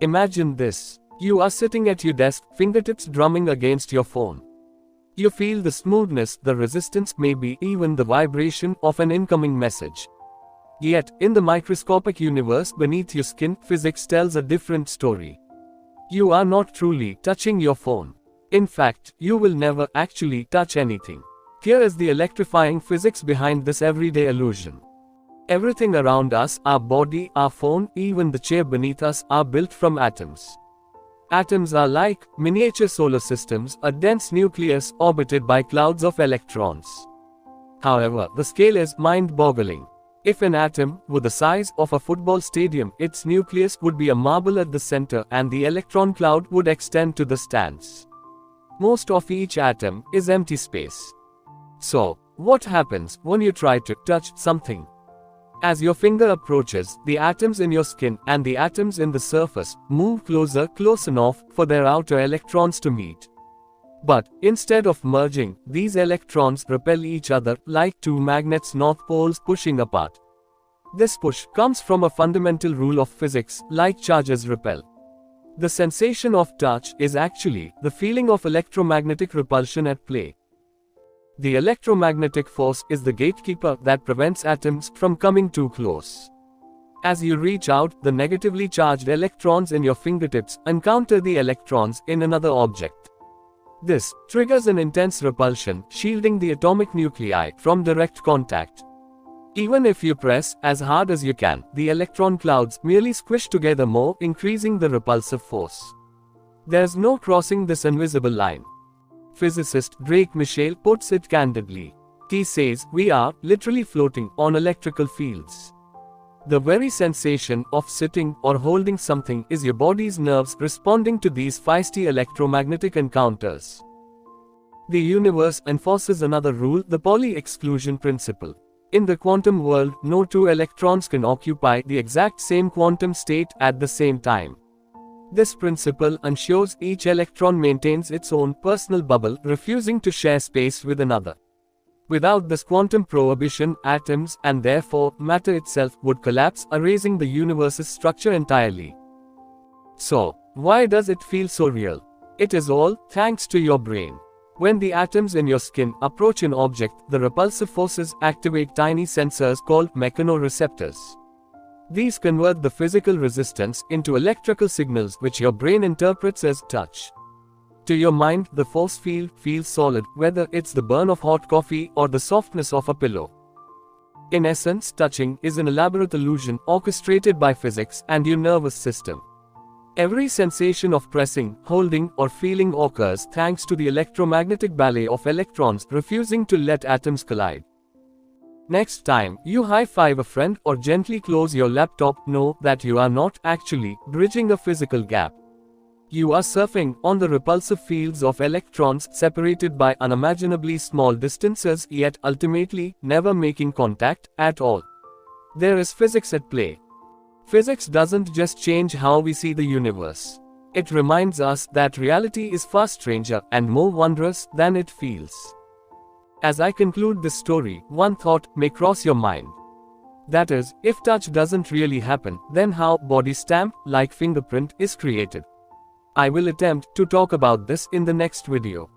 Imagine this. You are sitting at your desk, fingertips drumming against your phone. You feel the smoothness, the resistance, maybe even the vibration of an incoming message. Yet, in the microscopic universe beneath your skin, physics tells a different story. You are not truly touching your phone. In fact, you will never actually touch anything. Here is the electrifying physics behind this everyday illusion. Everything around us, our body, our phone, even the chair beneath us, are built from atoms. Atoms are like miniature solar systems, a dense nucleus orbited by clouds of electrons. However, the scale is mind-boggling. If an atom were the size of a football stadium, its nucleus would be a marble at the center and the electron cloud would extend to the stands. Most of each atom is empty space. So, what happens when you try to touch something? As your finger approaches, the atoms in your skin and the atoms in the surface move closer, close enough for their outer electrons to meet. But, instead of merging, these electrons repel each other like two magnets, north poles pushing apart. This push comes from a fundamental rule of physics, like charges repel. The sensation of touch is actually the feeling of electromagnetic repulsion at play. The electromagnetic force is the gatekeeper that prevents atoms from coming too close. As you reach out, the negatively charged electrons in your fingertips encounter the electrons in another object. This triggers an intense repulsion, shielding the atomic nuclei from direct contact. Even if you press as hard as you can, the electron clouds merely squish together more, increasing the repulsive force. There's no crossing this invisible line. Physicist Drake Michel puts it candidly. He says, we are literally floating on electrical fields. The very sensation of sitting or holding something is your body's nerves responding to these feisty electromagnetic encounters. The universe enforces another rule, the Pauli exclusion principle. In the quantum world, no two electrons can occupy the exact same quantum state at the same time. This principle ensures each electron maintains its own personal bubble, refusing to share space with another. Without this quantum prohibition, atoms, and therefore matter itself, would collapse, erasing the universe's structure entirely. So, why does it feel so real? It is all thanks to your brain. When the atoms in your skin approach an object, the repulsive forces activate tiny sensors called mechanoreceptors. These convert the physical resistance into electrical signals which your brain interprets as touch. To your mind, the force field feels solid, whether it's the burn of hot coffee or the softness of a pillow. In essence, touching is an elaborate illusion orchestrated by physics and your nervous system. Every sensation of pressing, holding, or feeling occurs thanks to the electromagnetic ballet of electrons refusing to let atoms collide. Next time you high-five a friend or gently close your laptop, know that you are not actually bridging a physical gap. You are surfing on the repulsive fields of electrons separated by unimaginably small distances, yet ultimately never making contact at all. There is physics at play. Physics doesn't just change how we see the universe. It reminds us that reality is far stranger and more wondrous than it feels. As I conclude this story, one thought may cross your mind. That is, if touch doesn't really happen, then how body stamp, like fingerprint, is created? I will attempt to talk about this in the next video.